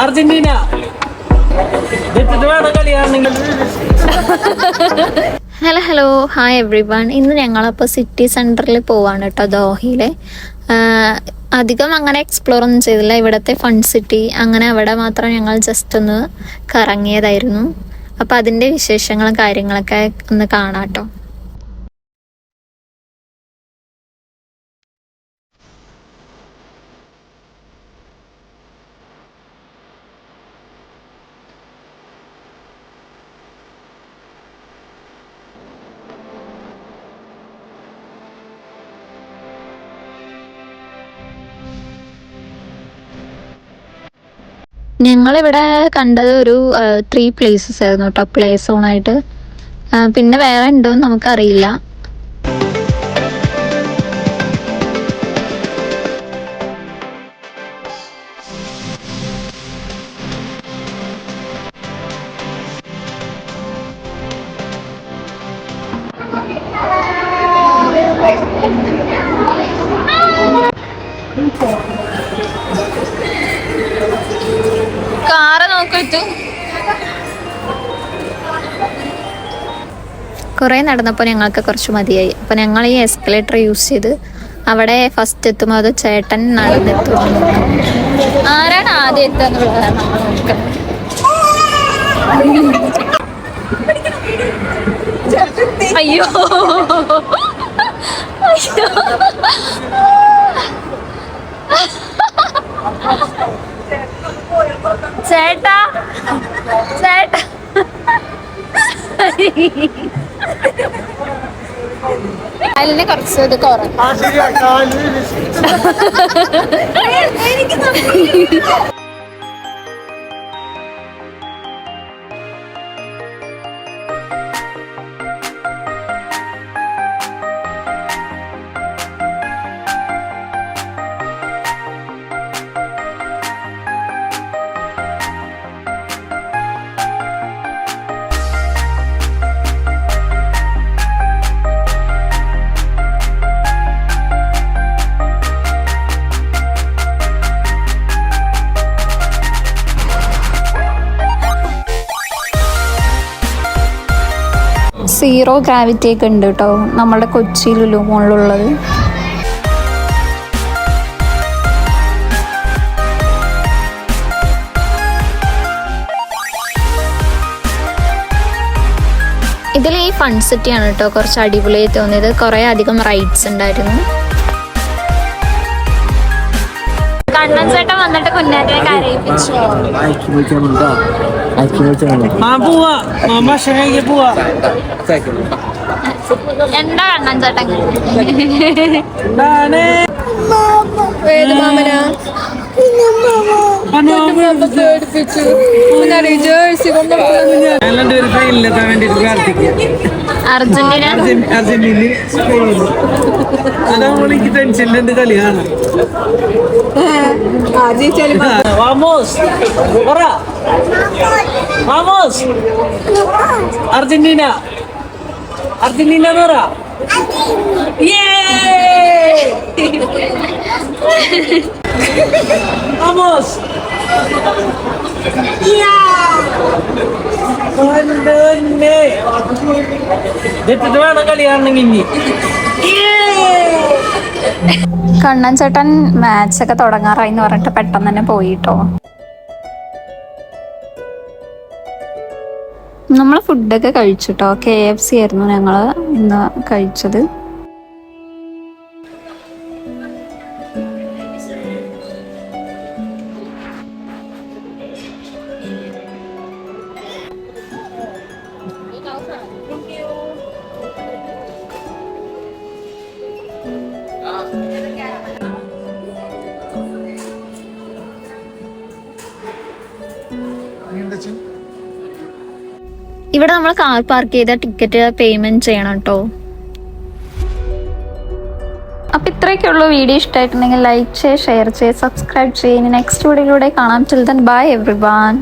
Argentina hello hi every one. ഇന്ന് ഞങ്ങളപ്പോൾ city സെൻറ്ററിൽ പോവാണ് കേട്ടോ, ദോഹയിലെ. അധികം അങ്ങനെ എക്സ്പ്ലോർ ഒന്നും ചെയ്തില്ല. ഇവിടുത്തെ ഫൺ സിറ്റി അങ്ങനെ അവിടെ മാത്രം ഞങ്ങൾ ജസ്റ്റ് ഒന്ന് കറങ്ങിയതായിരുന്നു. അപ്പോൾ അതിൻ്റെ വിശേഷങ്ങളും കാര്യങ്ങളൊക്കെ ഒന്ന് കാണാം കേട്ടോ. ഞങ്ങളിവിടെ കണ്ടത് ഒരു 3 പ്ലേസസ് ആയിരുന്നു കേട്ടോ, പ്ലേ സോണായിട്ട്. പിന്നെ വേറെ ഉണ്ടോയെന്ന് നമുക്കറിയില്ല. കുറേ നടന്നപ്പോൾ ഞങ്ങൾക്ക് കുറച്ച് മതിയായി. അപ്പോൾ ഞങ്ങൾ ഈ എസ്കലേറ്റർ യൂസ് ചെയ്ത് അവിടെ ഫസ്റ്റ് എത്തുമ്പോൾ അത് ചേട്ടൻ നടന്നെത്തും. ആരാണ് ആദ്യം എത്തുക എന്നുള്ളതാണ് നമ്മൾ നോക്കുന്നത്. അയ്യോ ചേട്ടാ ചേട്ടാ അതിനെ കുറച്ച് ഇത് കുറഞ്ഞു. സീറോ ഗ്രാവിറ്റി ഒക്കെ ഉണ്ട് കേട്ടോ നമ്മുടെ കൊച്ചി ലുലു മോളിലുള്ളത്. ഇതിൽ ഈ ഫൺ സിറ്റിയാണ് കേട്ടോ കുറച്ച് അടിപൊളിയായി തോന്നിയത്. കുറേ അധികം റൈഡ്സ് ഉണ്ടായിരുന്നു. കണ്ണൻ ചേട്ടൻ വന്നിട്ട് കുഞ്ഞാറ്റെ കരയിപ്പിച്ചു. എന്താ കണ്ണൻ ചേട്ടൻ ഏത് മാമനാ? അർജന്റീന ടെൻഷൻ്റെ കളിയാണ്. അർജന്റീന അർജന്റീന എന്ന് പറ. Vamos! ഇതിട്ട് വേണം കളിയാണെങ്കിൽ ഇനി. കണ്ണൻ ചേട്ടൻ മാച്ചൊക്കെ തുടങ്ങാറായി എന്ന് പറഞ്ഞിട്ട് പെട്ടെന്ന് തന്നെ പോയിട്ടോ. നമ്മൾ ഫുഡൊക്കെ കഴിച്ചിട്ടോ. KFC ആയിരുന്നു ഞങ്ങൾ ഇന്ന് കഴിച്ചത്. ഇവിടെ നമ്മൾ കാർ പാർക്ക് ചെയ്ത ടിക്കറ്റ് പേയ്മെന്റ് ചെയ്യണം കേട്ടോ. അപ്പൊ ഇത്രയൊക്കെയുള്ളൂ. വീഡിയോ ഇഷ്ടമായിട്ടുണ്ടെങ്കിൽ ലൈക്ക് ചെയ്യുക, ഷെയർ ചെയ്യുക, സബ്സ്ക്രൈബ് ചെയ്യുക. നെക്സ്റ്റ് വീഡിയോയിലൂടെ കാണാം. Till then bye everyone.